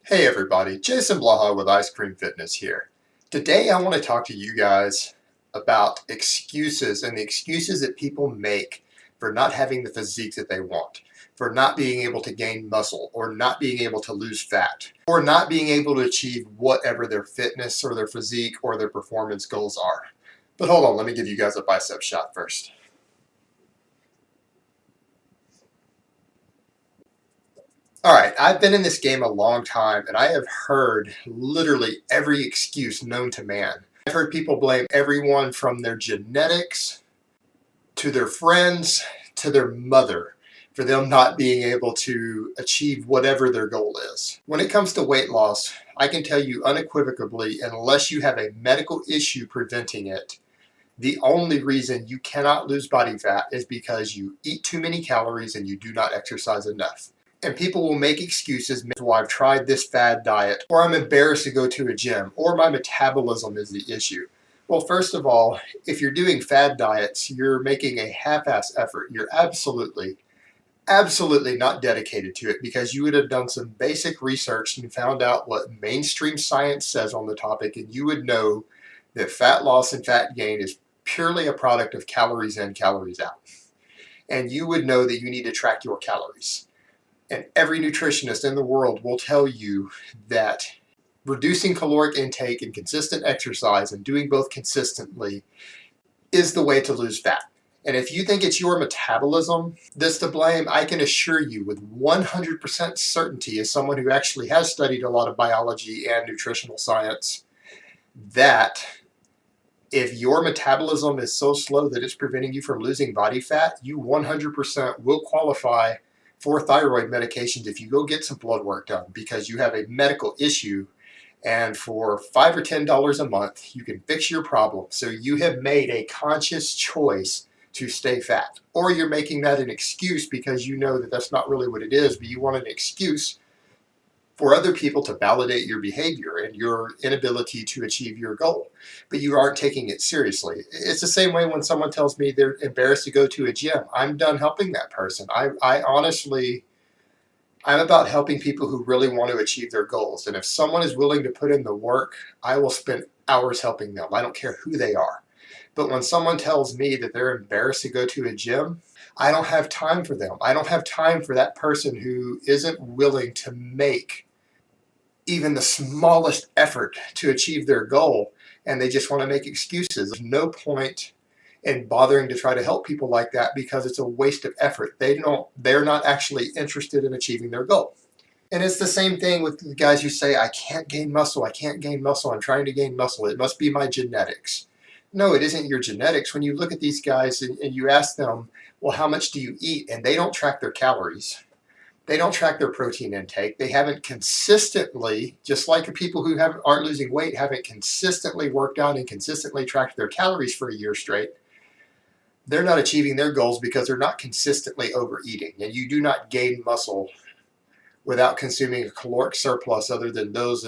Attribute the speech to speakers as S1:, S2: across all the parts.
S1: Hey everybody, Jason Blaha with Ice Cream Fitness here. Today I want to talk to you guys about excuses and the excuses that people make for not having the physique that they want, for not being able to gain muscle, or not being able to lose fat, or not being able to achieve whatever their fitness or their physique or their performance goals are. But hold on, let me give you guys a bicep shot first. All right, I've been in this game a long time and I have heard literally every excuse known to man. I've heard people blame everyone from their genetics to their friends to their mother for them not being able to achieve whatever their goal is. When it comes to weight loss, I can tell you unequivocally, unless you have a medical issue preventing it, the only reason you cannot lose body fat is because you eat too many calories and you do not exercise enough. And people will make excuses, well, I've tried this fad diet, or I'm embarrassed to go to a gym, or my metabolism is the issue. Well, first of all, if you're doing fad diets, you're making a half-ass effort. You're absolutely not dedicated to it because you would have done some basic research and found out what mainstream science says on the topic, and you would know that fat loss and fat gain is purely a product of calories in, calories out. And you would know that you need to track your calories. And every nutritionist in the world will tell you that reducing caloric intake and consistent exercise and doing both consistently is the way to lose fat. And if you think it's your metabolism that's to blame, I can assure you with 100% certainty, as someone who actually has studied a lot of biology and nutritional science, that if your metabolism is so slow that it's preventing you from losing body fat, you 100% will qualify for thyroid medications if you go get some blood work done because you have a medical issue. And for $5 or $10 a month, you can fix your problem. So you have made a conscious choice to stay fat. Or you're making that an excuse because you know that that's not really what it is, but you want an excuse for other people to validate your behavior and your inability to achieve your goal, but you aren't taking it seriously. It's the same way when someone tells me they're embarrassed to go to a gym. I'm done helping that person. I honestly, I'm about helping people who really want to achieve their goals. And if someone is willing to put in the work, I will spend hours helping them. I don't care who they are. But when someone tells me that they're embarrassed to go to a gym, I don't have time for them. I don't have time for that person who isn't willing to make even the smallest effort to achieve their goal, and they just want to make excuses. There's no point in bothering to try to help people like that because it's a waste of effort. They're not actually interested in achieving their goal. And it's the same thing with the guys who say, I can't gain muscle, I can't gain muscle, I'm trying to gain muscle, it must be my genetics. No, it isn't your genetics. When you look at these guys and you ask them, well, how much do you eat? And they don't track their calories. They don't track their protein intake. They haven't consistently, just like the people who aren't losing weight, haven't consistently worked out and consistently tracked their calories for a year straight. They're not achieving their goals because they're not consistently overeating. And you do not gain muscle without consuming a caloric surplus other than those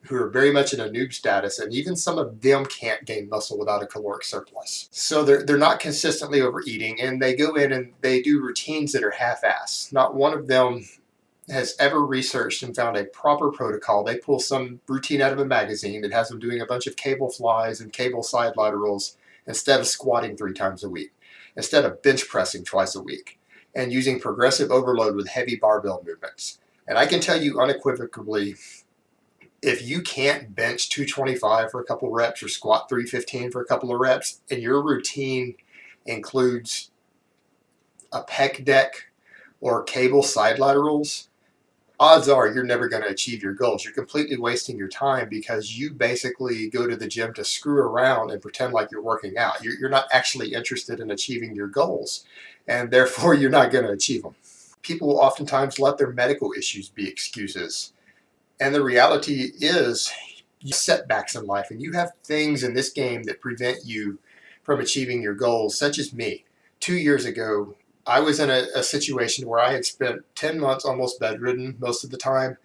S1: who are very much in a noob status, and even some of them can't gain muscle without a caloric surplus. So they're not consistently overeating, and they go in and they do routines that are half-assed. Not one of them has ever researched and found a proper protocol. They pull some routine out of a magazine that has them doing a bunch of cable flies and cable side laterals instead of squatting 3 times a week, instead of bench pressing twice a week, and using progressive overload with heavy barbell movements. And I can tell you unequivocally, if you can't bench 225 for a couple of reps or squat 315 for a couple of reps, and your routine includes a pec deck or cable side laterals, odds are you're never going to achieve your goals. You're completely wasting your time because you basically go to the gym to screw around and pretend like you're working out. You're not actually interested in achieving your goals, and therefore you're not going to achieve them. People will oftentimes let their medical issues be excuses. And the reality is, you have setbacks in life, and you have things in this game that prevent you from achieving your goals, such as me. 2 years ago, I was in a situation where I had spent 10 months almost bedridden most of the time.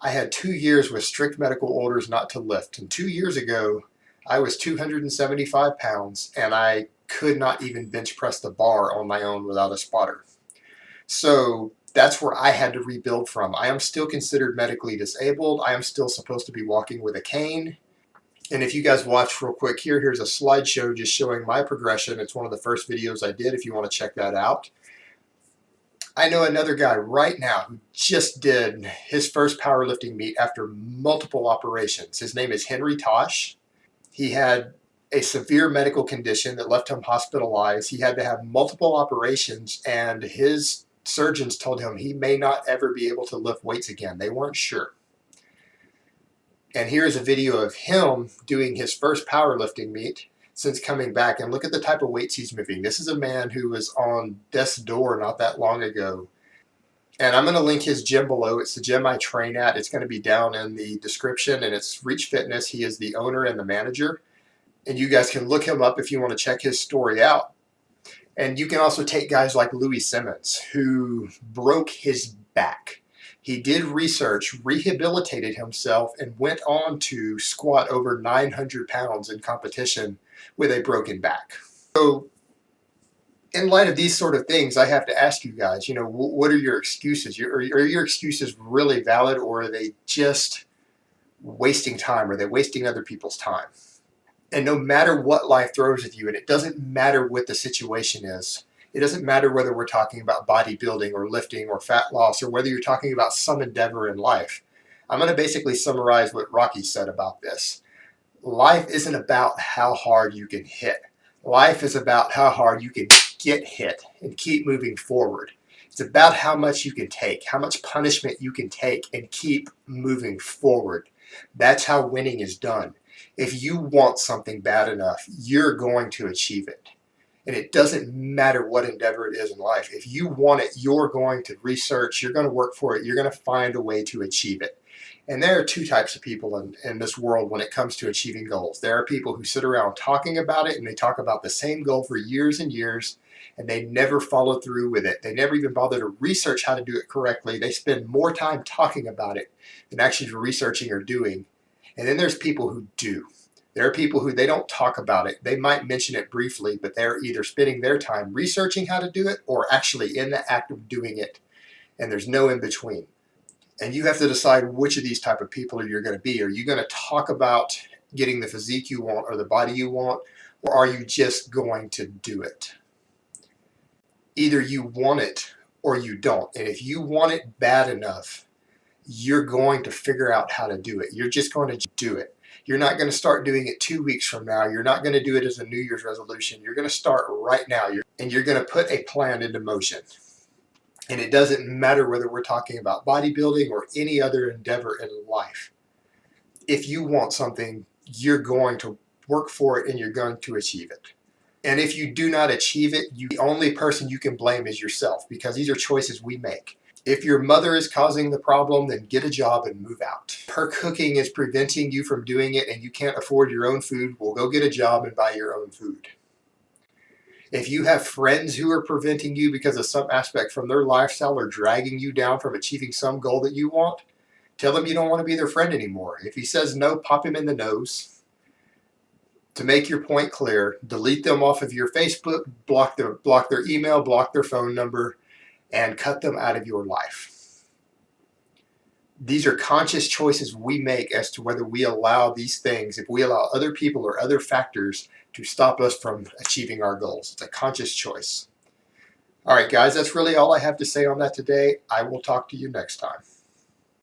S1: I had 2 years with strict medical orders not to lift. And 2 years ago, I was 275 pounds, and I could not even bench press the bar on my own without a spotter. So That's where I had to rebuild from. I am still considered medically disabled. I am still supposed to be walking with a cane. And if you guys watch real quick here, here's a slideshow just showing my progression. It's one of the first videos I did if you want to check that out. I know another guy right now who just did his first powerlifting meet after multiple operations. His name is Henry Tosh. He had a severe medical condition that left him hospitalized. He had to have multiple operations, and his surgeons told him he may not ever be able to lift weights again. They weren't sure. And here's a video of him doing his first powerlifting meet since coming back. And look at the type of weights he's moving. This is a man who was on death's door not that long ago. And I'm going to link his gym below. It's the gym I train at. It's going to be down in the description, and it's Reach Fitness. He is the owner and the manager. And you guys can look him up if you want to check his story out. And you can also take guys like Louis Simmons, who broke his back. He did research, rehabilitated himself, and went on to squat over 900 pounds in competition with a broken back. So in light of these sort of things, I have to ask you guys, what are your excuses? Are your excuses really valid, or are they just wasting time? Are they wasting other people's time? And no matter what life throws at you, and it doesn't matter what the situation is, it doesn't matter whether we're talking about bodybuilding or lifting or fat loss, or whether you're talking about some endeavor in life. I'm going to basically summarize what Rocky said about this. Life isn't about how hard you can hit. Life is about how hard you can get hit and keep moving forward. It's about how much you can take, how much punishment you can take and keep moving forward. That's how winning is done. If you want something bad enough, you're going to achieve it. And it doesn't matter what endeavor it is in life. If you want it, you're going to research, you're going to work for it, you're going to find a way to achieve it. And there are two types of people in this world when it comes to achieving goals. There are people who sit around talking about it, and they talk about the same goal for years and years, and they never follow through with it. They never even bother to research how to do it correctly. They spend more time talking about it than actually researching or doing. And then there's people who do. There are people who they don't talk about it. They might mention it briefly, but they're either spending their time researching how to do it or actually in the act of doing it. And there's no in between. And you have to decide which of these type of people you're going to be. Are you going to talk about getting the physique you want or the body you want, or are you just going to do it? Either you want it or you don't. And if you want it bad enough, you're going to figure out how to do it. You're just going to do it. You're not going to start doing it 2 weeks from now. You're not going to do it as a New Year's resolution. You're going to start right now, and you're going to put a plan into motion. And it doesn't matter whether we're talking about bodybuilding or any other endeavor in life. If you want something, you're going to work for it and you're going to achieve it. And if you do not achieve it, the only person you can blame is yourself, because these are choices we make. If your mother is causing the problem, then get a job and move out. If her cooking is preventing you from doing it and you can't afford your own food, well, go get a job and buy your own food. If you have friends who are preventing you because of some aspect from their lifestyle or dragging you down from achieving some goal that you want, tell them you don't want to be their friend anymore. If he says no, pop him in the nose. To make your point clear, delete them off of your Facebook, block their email, block their phone number, and cut them out of your life. These are conscious choices we make as to whether we allow these things, if we allow other people or other factors to stop us from achieving our goals. It's a conscious choice. All right, guys, that's really all I have to say on that today. I will talk to you next time.